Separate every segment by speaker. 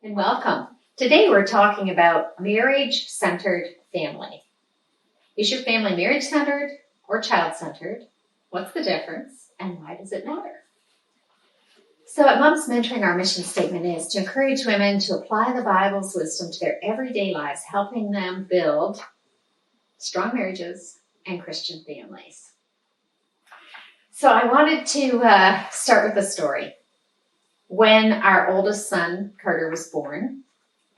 Speaker 1: And welcome. Today we're talking about marriage-centered family. Is your family marriage-centered or child-centered? What's the difference and why does it matter? So at Moms Mentoring, our mission statement is to encourage women to apply the Bible's wisdom to their everyday lives, helping them build strong marriages and Christian families. So I wanted to start with a story. When our oldest son, Carter, was born,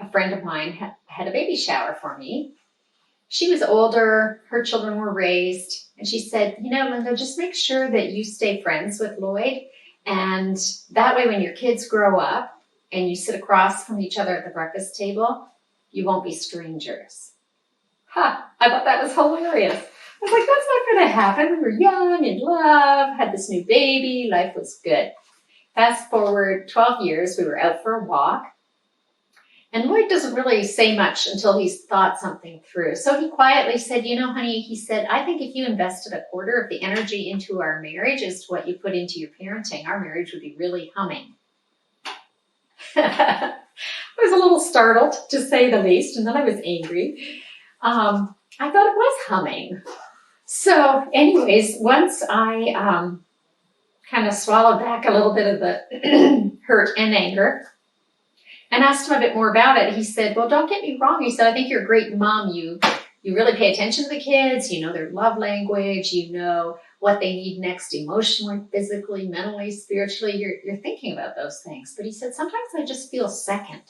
Speaker 1: a friend of mine had a baby shower for me. She was older, her children were raised, and she said, Linda, just make sure that you stay friends with Lloyd, and that way when your kids grow up and you sit across from each other at the breakfast table, you won't be strangers. I thought that was hilarious. I was like, that's not going to happen. We were young, in love, had this new baby, life was good. Fast forward 12 years, we were out for a walk, and Lloyd doesn't really say much until he's thought something through. So he quietly said, honey, he said, I think if you invested a quarter of the energy into our marriage as to what you put into your parenting, our marriage would be really humming. I was a little startled, to say the least, and then I was angry. I thought it was humming. So anyways, once I kind of swallowed back a little bit of the hurt and anger and asked him a bit more about it, he said, well, don't get me wrong. He said, I think you're a great mom. You really pay attention to the kids. You know their love language. You know what they need next emotionally, physically, mentally, spiritually. You're thinking about those things. But he said, sometimes I just feel second.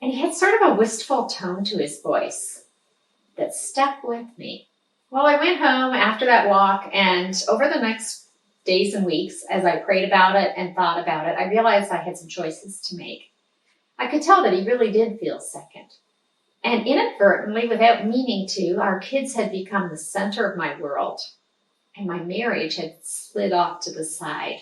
Speaker 1: And he had sort of a wistful tone to his voice that stuck with me. Well, I went home after that walk, and over the next days and weeks, as I prayed about it and thought about it, I realized I had some choices to make. I could tell that he really did feel second. And inadvertently, without meaning to, our kids had become the center of my world, and my marriage had slid off to the side.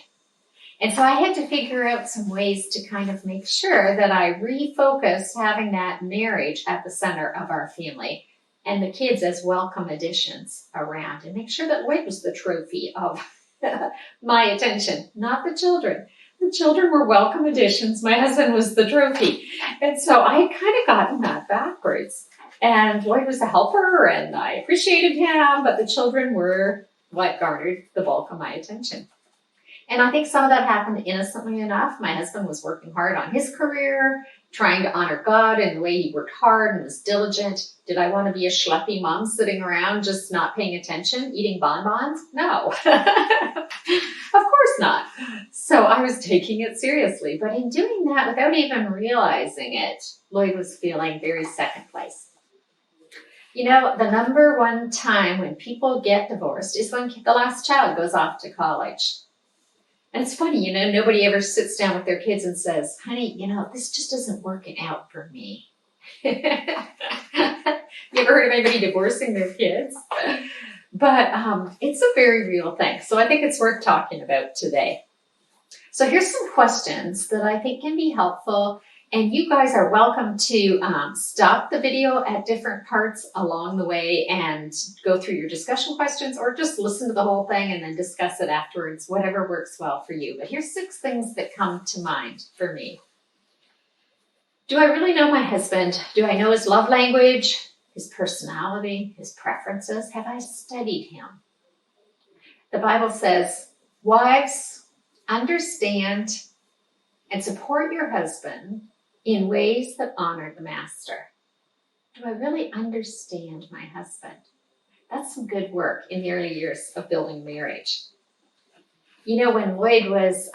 Speaker 1: And so I had to figure out some ways to kind of make sure that I refocused having that marriage at the center of our family and the kids as welcome additions around, and make sure that Lloyd was the trophy of my attention, not the children. The children were welcome additions. My husband was the trophy. And so I had kind of gotten that backwards. And Lloyd was a helper, and I appreciated him, but the children were what garnered the bulk of my attention. And I think some of that happened innocently enough. My husband was working hard on his career, trying to honor God in the way he worked hard and was diligent. Did I want to be a schleppy mom sitting around just not paying attention, eating bonbons? No, of course not. So I was taking it seriously. But in doing that, without even realizing it, Lloyd was feeling very second place. The number one time when people get divorced is when the last child goes off to college. And it's funny, nobody ever sits down with their kids and says, honey, this just isn't working out for me. You ever heard of anybody divorcing their kids? But it's a very real thing. So I think it's worth talking about today. So here's some questions that I think can be helpful. And you guys are welcome to stop the video at different parts along the way and go through your discussion questions, or just listen to the whole thing and then discuss it afterwards, whatever works well for you. But here's 6 things that come to mind for me. Do I really know my husband? Do I know his love language, his personality, his preferences? Have I studied him? The Bible says, wives, understand and support your husband in ways that honor the master. Do I really understand my husband? That's some good work in the early years of building marriage. When Lloyd was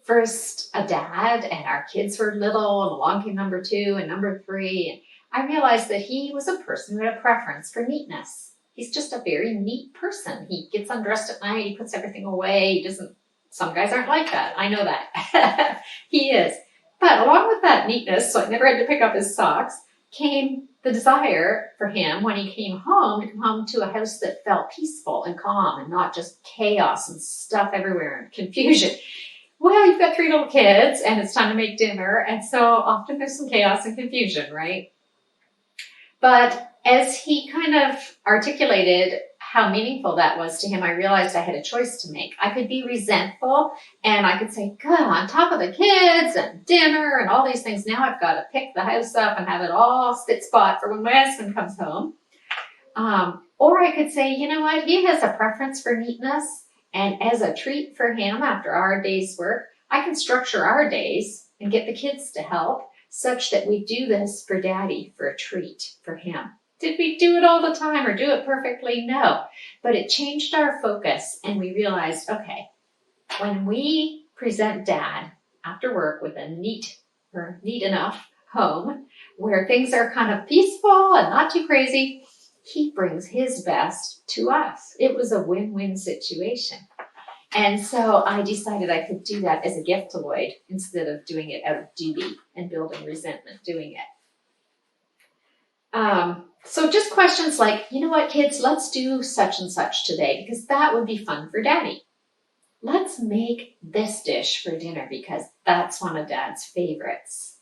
Speaker 1: first a dad and our kids were little, and along came number 2 and number 3, and I realized that he was a person who had a preference for neatness. He's just a very neat person. He gets undressed at night, he puts everything away, some guys aren't like that, I know that. He is. But along with that neatness, so I never had to pick up his socks, came the desire for him when he came home to come home to a house that felt peaceful and calm and not just chaos and stuff everywhere and confusion. Well, you've got 3 little kids and it's time to make dinner, and so often there's some chaos and confusion, right? But as he kind of articulated how meaningful that was to him, I realized I had a choice to make. I could be resentful and I could say, God, on top of the kids and dinner and all these things, now I've got to pick the house up and have it all spit spot for when my husband comes home. Or I could say, you know what, he has a preference for neatness, and as a treat for him after our day's work, I can structure our days and get the kids to help such that we do this for Daddy for a treat for him. Did we do it all the time or do it perfectly? No. But it changed our focus and we realized, okay, when we present Dad after work with a neat enough home where things are kind of peaceful and not too crazy, he brings his best to us. It was a win-win situation. And so I decided I could do that as a gift to Lloyd instead of doing it out of duty and building resentment doing it. So just questions like, you know what, kids, let's do such and such today because that would be fun for Daddy. Let's make this dish for dinner because that's one of Dad's favorites.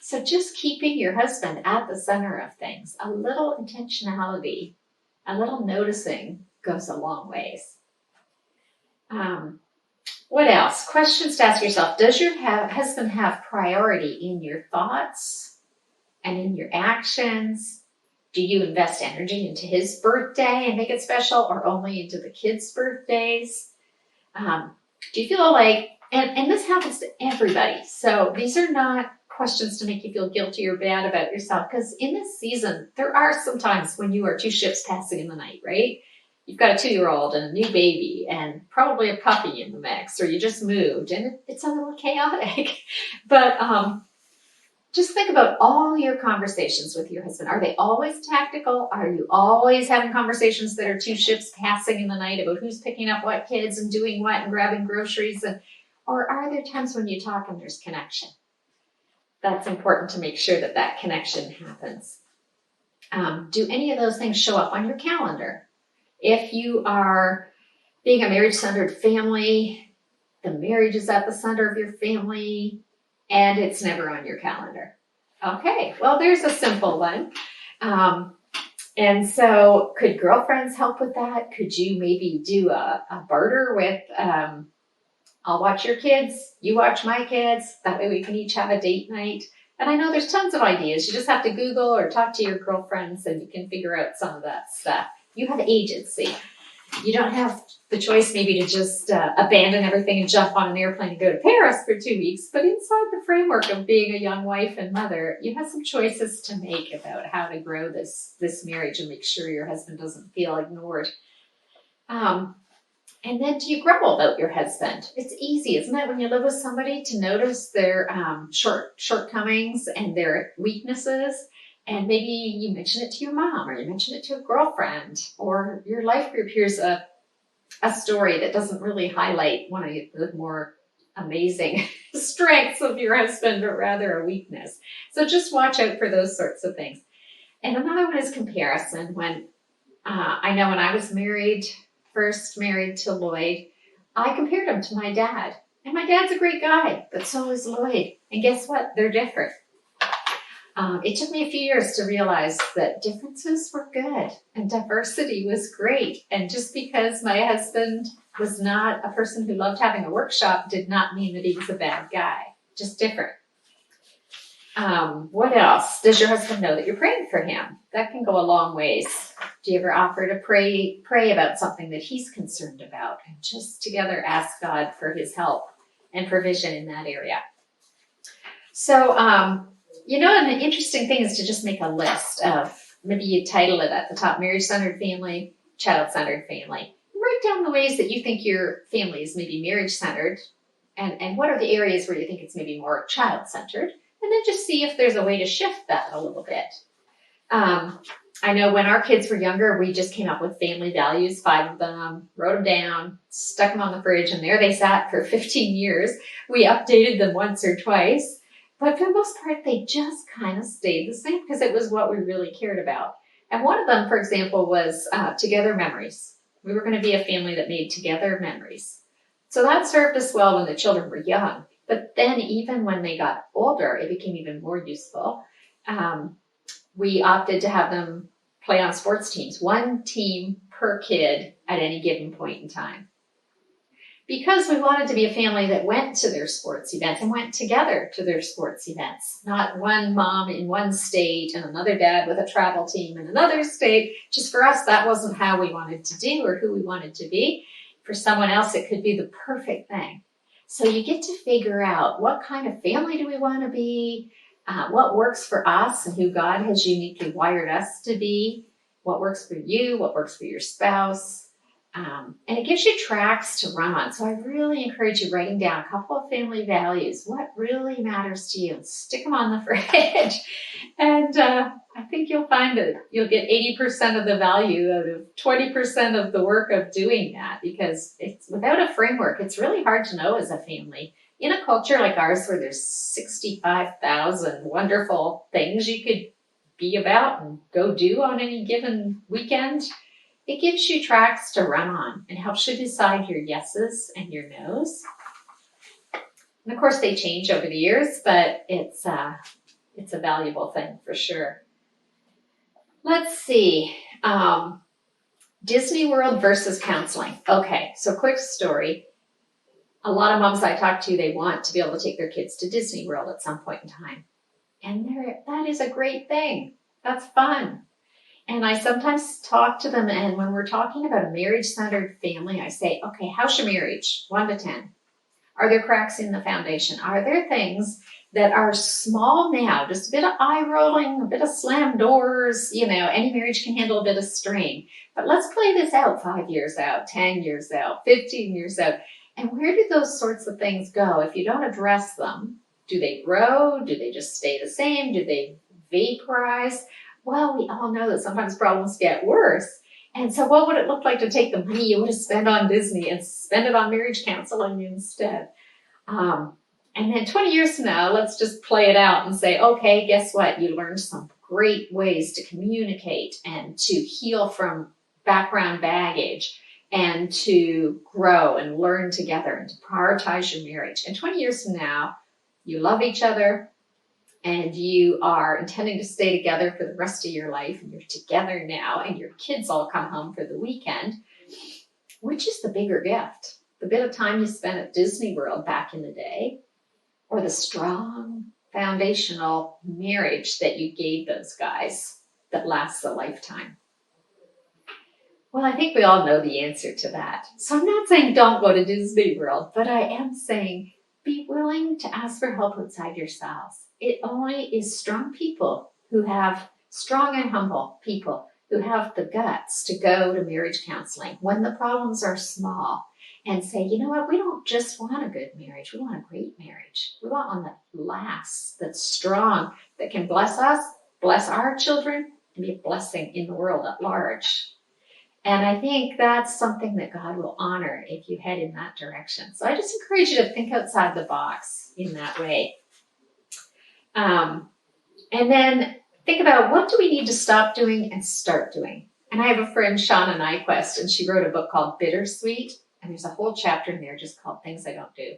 Speaker 1: So just keeping your husband at the center of things, a little intentionality, a little noticing goes a long ways. What else? Questions to ask yourself. Does your husband have priority in your thoughts and in your actions? Do you invest energy into his birthday and make it special or only into the kids' birthdays? Do you feel like, and this happens to everybody, so these are not questions to make you feel guilty or bad about yourself, because in this season, there are some times when you are two ships passing in the night, right? You've got a 2-year-old and a new baby and probably a puppy in the mix, or you just moved and it's a little chaotic. But just think about all your conversations with your husband. Are they always tactical? Are you always having conversations that are two ships passing in the night about who's picking up what kids and doing what and grabbing groceries? Or are there times when you talk and there's connection? That's important to make sure that that connection happens. Do any of those things show up on your calendar? If you are being a marriage-centered family, the marriage is at the center of your family, and it's never on your calendar. Okay, well, there's a simple one. And so could girlfriends help with that? Could you maybe do a barter with, I'll watch your kids, you watch my kids, that way we can each have a date night. And I know there's tons of ideas. You just have to Google or talk to your girlfriends and you can figure out some of that stuff. You have agency. You don't have the choice maybe to just abandon everything and jump on an airplane and go to Paris for 2 weeks. But inside the framework of being a young wife and mother, you have some choices to make about how to grow this marriage and make sure your husband doesn't feel ignored. And then do you grumble about your husband? It's easy, isn't it, when you live with somebody to notice their shortcomings and their weaknesses? And maybe you mention it to your mom or you mention it to a girlfriend or your life group hears a story that doesn't really highlight one of the more amazing strengths of your husband, but rather a weakness. So just watch out for those sorts of things. And another one is comparison. When I know when I was first married to Lloyd, I compared him to my dad. And my dad's a great guy, but so is Lloyd. And guess what? They're different. It took me a few years to realize that differences were good and diversity was great. And just because my husband was not a person who loved having a workshop did not mean that he was a bad guy, just different. What else? Does your husband know that you're praying for him? That can go a long ways. Do you ever offer to pray about something that he's concerned about and just together ask God for his help and provision in that area? So, an interesting thing is to just make a list of, maybe you title it at the top, marriage-centered family, child-centered family. Write down the ways that you think your family is maybe marriage-centered and what are the areas where you think it's maybe more child-centered. And then just see if there's a way to shift that a little bit. I know when our kids were younger, we just came up with family values, 5 of them, wrote them down, stuck them on the fridge, and there they sat for 15 years. We updated them once or twice. But for the most part, they just kind of stayed the same because it was what we really cared about. And one of them, for example, was together memories. We were going to be a family that made together memories. So that served us well when the children were young. But then even when they got older, it became even more useful. We opted to have them play on sports teams, one team per kid at any given point in time. Because we wanted to be a family that went to their sports events and went together to their sports events, not one mom in one state and another dad with a travel team in another state. Just for us, that wasn't how we wanted to do or who we wanted to be. For someone else, it could be the perfect thing. So you get to figure out what kind of family do we want to be, what works for us and who God has uniquely wired us to be, what works for you, what works for your spouse. And it gives you tracks to run on. So I really encourage you writing down a couple of family values, what really matters to you, and stick them on the fridge. And I think you'll find that you'll get 80% of the value out of 20% of the work of doing that, because it's without a framework, it's really hard to know as a family. In a culture like ours where there's 65,000 wonderful things you could be about and go do on any given weekend, it gives you tracks to run on and helps you decide your yeses and your nos. And of course they change over the years, but it's a valuable thing for sure. Let's see, Disney World versus counseling. Okay, so quick story. A lot of moms I talk to, they want to be able to take their kids to Disney World at some point in time. And that is a great thing. That's fun. And I sometimes talk to them, and when we're talking about a marriage-centered family, I say, okay, how's your marriage? 1 to 10. Are there cracks in the foundation? Are there things that are small now, just a bit of eye rolling, a bit of slam doors, any marriage can handle a bit of strain. But let's play this out 5 years out, 10 years out, 15 years out. And where do those sorts of things go if you don't address them? Do they grow? Do they just stay the same? Do they vaporize? Well, we all know that sometimes problems get worse. And so what would it look like to take the money you would have spent on Disney and spend it on marriage counseling instead? And then 20 years from now, let's just play it out and say, okay, guess what? You learned some great ways to communicate and to heal from background baggage and to grow and learn together and to prioritize your marriage. And 20 years from now, you love each other, and you are intending to stay together for the rest of your life, and you're together now, and your kids all come home for the weekend. Which is the bigger gift? The bit of time you spent at Disney World back in the day, or the strong foundational marriage that you gave those guys that lasts a lifetime? Well, I think we all know the answer to that. So I'm not saying don't go to Disney World, but I am saying be willing to ask for help outside yourselves. It only is strong people who have strong and humble people who have the guts to go to marriage counseling when the problems are small and say, you know what, we don't just want a good marriage. We want a great marriage. We want one that lasts, that's strong, that can bless us, bless our children, and be a blessing in the world at large. And I think that's something that God will honor if you head in that direction. So I just encourage you to think outside the box in that way. And then think about, what do we need to stop doing and start doing? And I have a friend, Shauna Nyquist, and she wrote a book called Bittersweet. And there's a whole chapter in there just called Things I Don't Do.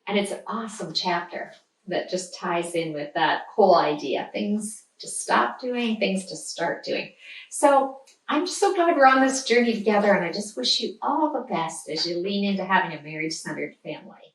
Speaker 1: And it's an awesome chapter that just ties in with that whole idea. Things to stop doing, things to start doing. So I'm just so glad we're on this journey together, and I just wish you all the best as you lean into having a marriage-centered family.